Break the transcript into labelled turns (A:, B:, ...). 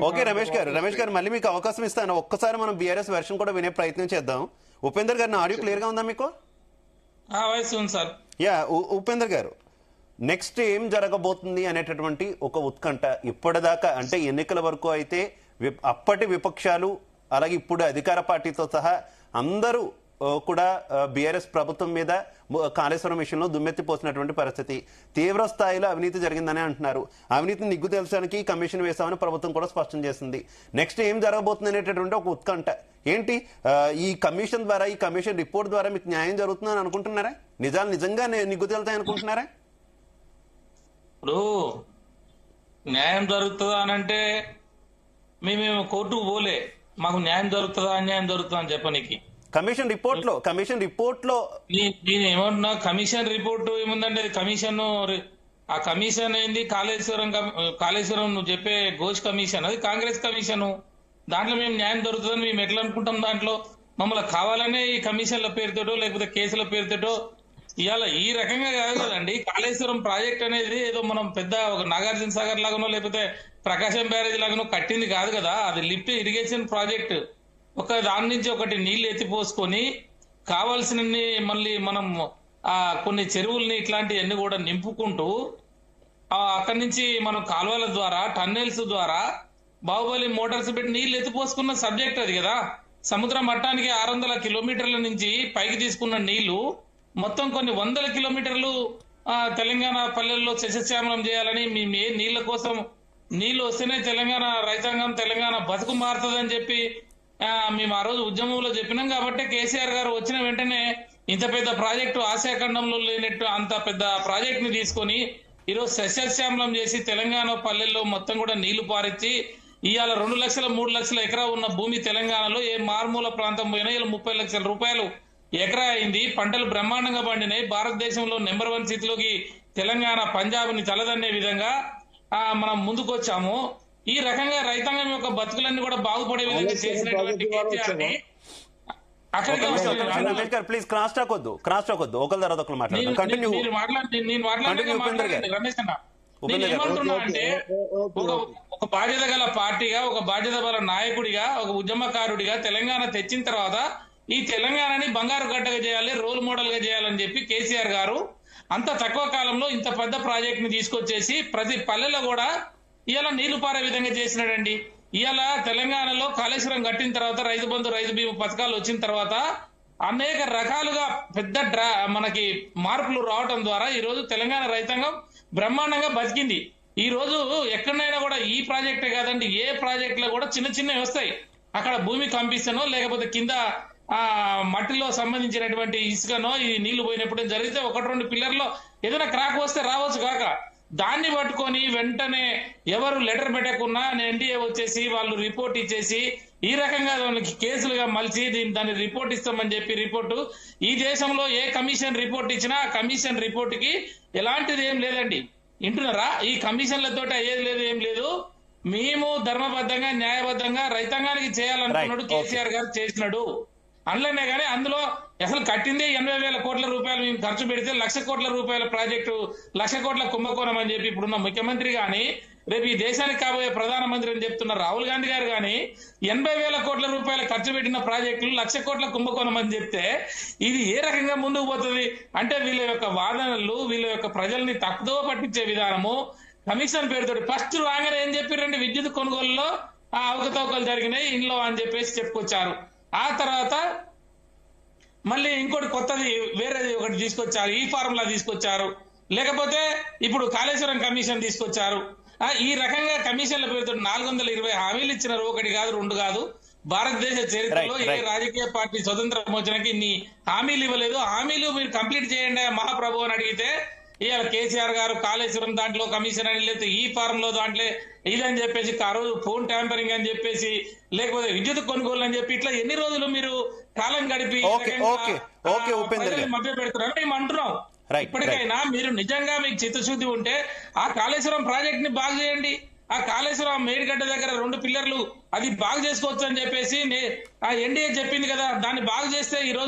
A: Okay Ramesh గారు మళ్ళీ మీకు అవకాశం ఇస్తాను. ఒక్కసారి మనం బీఆర్ఎస్ వెర్షన్ కూడా వినే ప్రయత్నం చేద్దాం. ఉపేందర్ గారు, నా ఆడియో క్లియర్ గా ఉందా మీకు?
B: సార్
A: యా, ఉపేందర్ గారు, నెక్స్ట్ ఏం జరగబోతుంది అనేటటువంటి ఒక ఉత్కంఠ ఇప్పటిదాకా, అంటే ఎన్నికల వరకు అయితే అప్పటి విపక్షాలు అలాగే ఇప్పుడు అధికార పార్టీతో సహా అందరూ కూడా బీఆర్ఎస్ ప్రభుత్వం మీద కాళేశ్వరం విషయంలో దుమ్మెత్తిపోసినటువంటి పరిస్థితి. తీవ్ర స్థాయిలో అవినీతి జరిగిందని అంటున్నారు. అవినీతిని నిగ్గు తేల్చడానికి కమిషన్ వేశామని ప్రభుత్వం కూడా స్పష్టం చేసింది. నెక్స్ట్ ఏం జరగబోతుంది అనేటటువంటి ఒక ఉత్కంఠ ఏంటి? ఈ కమిషన్ ద్వారా, ఈ కమిషన్ రిపోర్ట్ ద్వారా మీకు న్యాయం జరుగుతుందని అనుకుంటున్నారా? నిజాలు నిజంగా నిగ్గు తేలుతాయి అనుకుంటున్నారా?
B: ఇప్పుడు న్యాయం జరుగుతుందా అని అంటే మేము కోర్టుకు పోలే, మాకు న్యాయం జరుగుతుందా అన్యాయం జరుగుతుందా అని చెప్పనీకి.
A: కమిషన్ రిపోర్ట్ లో
B: నేను ఏమంటున్నా, కమిషన్ రిపోర్ట్ ఏముందంటే ఆ కమిషన్ ఏంది? కాళేశ్వరం నువ్వు చెప్పే ఘోష్ కమిషన్, అది కాంగ్రెస్ కమిషన్. దాంట్లో మేము న్యాయం దొరుకుతుందని మేము ఎట్లా అనుకుంటాం? దాంట్లో మమ్మల్ని కావాలనే ఈ కమిషన్ల పేరుతోటో లేకపోతే కేసుల పేరుతోటో ఇవాళ ఈ రకంగా కాదు కదండి. కాళేశ్వరం ప్రాజెక్ట్ అనేది ఏదో మనం పెద్ద ఒక నాగార్జున సాగర్ లాగానో లేకపోతే ప్రకాశం బ్యారేజ్ లాగానో కట్టింది కాదు కదా. అది లిఫ్ట్ ఇరిగేషన్ ప్రాజెక్ట్. ఒక దాని నుంచి ఒకటి నీళ్లు ఎత్తిపోసుకొని కావాల్సిన మళ్ళీ మనం కొన్ని చెరువుల్ని ఇట్లాంటివన్నీ కూడా నింపుకుంటూ అక్కడి నుంచి మనం కాలువల ద్వారా, టన్నెల్స్ ద్వారా బాహుబలి మోటార్స్ పెట్టి నీళ్లు ఎత్తిపోసుకున్న సబ్జెక్ట్ అది కదా. సముద్ర మట్టానికి 600 కిలోమీటర్ల నుంచి పైకి తీసుకున్న నీళ్లు మొత్తం కొన్ని వందల కిలోమీటర్లు తెలంగాణ పల్లెల్లో సస్యశ్యామలం చేయాలని మేము ఏ నీళ్ల కోసం, నీళ్లు వస్తేనే తెలంగాణ రైతాంగం, తెలంగాణ బతుకు మారుతుందని చెప్పి మేము ఆ రోజు ఉద్యమంలో చెప్పినాం. కాబట్టి కేసీఆర్ గారు వచ్చిన వెంటనే ఇంత పెద్ద ప్రాజెక్టు ఆసియాఖండంలో లేనట్టు అంత పెద్ద ప్రాజెక్ట్ ని తీసుకొని ఈరోజు సస్యశ్యామలం చేసి తెలంగాణ పల్లెల్లో మొత్తం కూడా నీళ్లు పారించి ఇవాళ 2 లక్షల 3 లక్షల ఎకరా ఉన్న భూమి తెలంగాణలో ఏ మారుమూల ప్రాంతం పోయినా ఇలా 30 లక్షల రూపాయలు ఎకరా అయింది. పంటలు బ్రహ్మాండంగా పండినాయి. భారతదేశంలో నెంబర్ 1 స్థితిలోకి తెలంగాణ పంజాబ్ ని తలదన్నే విధంగా మనం ముందుకు వచ్చాము. ఈ రకంగా రైతాంగం యొక్క బతుకులన్నీ కూడా బాగుపడే విధంగా చేసినటువంటి కేసీఆర్ ని
A: ప్లీజ్ క్రాస్ టాక్ వద్దు, ఒకరి తర్వాత ఒకరు మాట్లాడండి. కంటిన్యూ.
B: రమేష్ అన్న, నేను ఏమంటున్నా అంటే ఒక బాధ్యత గల పార్టీగా, ఒక బాధ్యత గల నాయకుడిగా, ఒక ఉద్యమకారుడిగా తెలంగాణ తెచ్చిన తర్వాత ఈ తెలంగాణని బంగారు గడ్డగా చేయాలి, రోల్ మోడల్ గా చేయాలని చెప్పి కేసీఆర్ గారు అంత తక్కువ కాలంలో ఇంత పెద్ద ప్రాజెక్ట్ ని తీసుకొచ్చేసి ప్రతి పల్లెలో కూడా ఇవాళ నీళ్లు పారే విధంగా చేసినాడండి. ఇవాళ తెలంగాణలో కాళేశ్వరం కట్టిన తర్వాత రైతు బంధు, రైతు బీమా పథకాలు వచ్చిన తర్వాత అనేక రకాలుగా పెద్ద మనకి మార్పులు రావడం ద్వారా ఈ రోజు తెలంగాణ రైతాంగం బ్రహ్మాండంగా బతికింది. ఈ రోజు ఎక్కడైనా కూడా ఈ ప్రాజెక్టే కాదండి, ఏ ప్రాజెక్ట్ లో కూడా చిన్న చిన్నవి వస్తాయి. అక్కడ భూమి కంపిస్తానో లేకపోతే కింద మట్టిలో సంబంధించినటువంటి ఇసుకనో ఈ నీళ్లు పోయినప్పుడు జరిగితే 1-2 పిల్లర్లో ఏదైనా క్రాక్ వస్తే రావచ్చు కాక, దాన్ని పట్టుకొని వెంటనే ఎవరు లెటర్ పెట్టకున్నా ఎన్డీఏ వచ్చేసి వాళ్ళు రిపోర్ట్ ఇచ్చేసి ఈ రకంగా వాళ్ళకి కేసులుగా మలిచి దాన్ని రిపోర్ట్ ఇస్తామని చెప్పి రిపోర్టు ఈ దేశంలో ఏ కమిషన్ రిపోర్ట్ ఇచ్చినా ఆ కమిషన్ రిపోర్ట్ కి ఎలాంటిది ఏం లేదండి. వింటున్నారా? ఈ కమిషన్లతో అయ్యేది లేదు, ఏం లేదు. మేము ధర్మబద్ధంగా, న్యాయబద్ధంగా రైతాంగానికి చేయాలనుకున్నాడు కేసీఆర్ గారు, చేసినాడు. అందులోనే కానీ అందులో అసలు కట్టిందే 80,000 కోట్ల రూపాయలు మేము ఖర్చు పెడితే 1,00,000 కోట్ల రూపాయల ప్రాజెక్టు, 1,00,000 కోట్ల కుంభకోణం అని చెప్పి ఇప్పుడున్న ముఖ్యమంత్రి గాని, రేపు ఈ దేశానికి కాబోయే ప్రధానమంత్రి అని చెప్తున్న రాహుల్ గాంధీ గారు గాని 80,000 కోట్ల రూపాయల ఖర్చు పెట్టిన ప్రాజెక్టులు 1,00,000 కోట్ల కుంభకోణం అని చెప్తే ఇది ఏ రకంగా ముందుకు పోతుంది? అంటే వీళ్ళ యొక్క వాదనలు, వీళ్ళ యొక్క ప్రజల్ని తప్పుదో పట్టించే విధానము కమిషన్ పేరుతో ఫస్ట్ రాగానే ఏం చెప్పారంటే విద్యుత్ కొనుగోలులో అవకతవకలు జరిగినాయి ఇంట్లో అని చెప్పేసి చెప్పుకొచ్చారు. ఆ తర్వాత మళ్ళీ ఇంకోటి కొత్తది వేరేది ఒకటి తీసుకొచ్చారు, ఈ ఫార్ములా తీసుకొచ్చారు. లేకపోతే ఇప్పుడు కాళేశ్వరం కమిషన్ తీసుకొచ్చారు. ఈ రకంగా కమిషన్ల పేరుతో 420 హామీలు ఇచ్చినారు. 1 కాదు, 2 కాదు. భారతదేశ చరిత్రలో ఏ రాజకీయ పార్టీ స్వతంత్రం వచ్చినాక ఇన్ని హామీలు ఇవ్వలేదు. హామీలు మీరు కంప్లీట్ చేయండి మహాప్రభు అని అడిగితే ఇవాళ కేసీఆర్ గారు కాళేశ్వరం దాంట్లో కమిషన్ అని, లేకపోతే ఈ ఫారంలో దాంట్లో ఇదని చెప్పేసి ఆ రోజు ఫోన్ ట్యాంపరింగ్ అని చెప్పేసి, లేకపోతే విద్యుత్ కొనుగోలు అని చెప్పి ఇట్లా ఎన్ని రోజులు మీరు కాలం గడిపి మధ్య పెడుతున్నారు మేము అంటున్నాం. ఇప్పటికైనా మీరు నిజంగా మీకు చిత్తశుద్ధి ఉంటే ఆ కాళేశ్వరం ప్రాజెక్ట్ ని బాగు చేయండి. ఆ కాళేశ్వరం మేడిగడ్డ దగ్గర 2 పిల్లర్లు అది బాగు చేసుకోవచ్చు అని చెప్పేసి ఆ ఎన్డీఏ చెప్పింది కదా, దాన్ని బాగు చేస్తే ఈ రోజు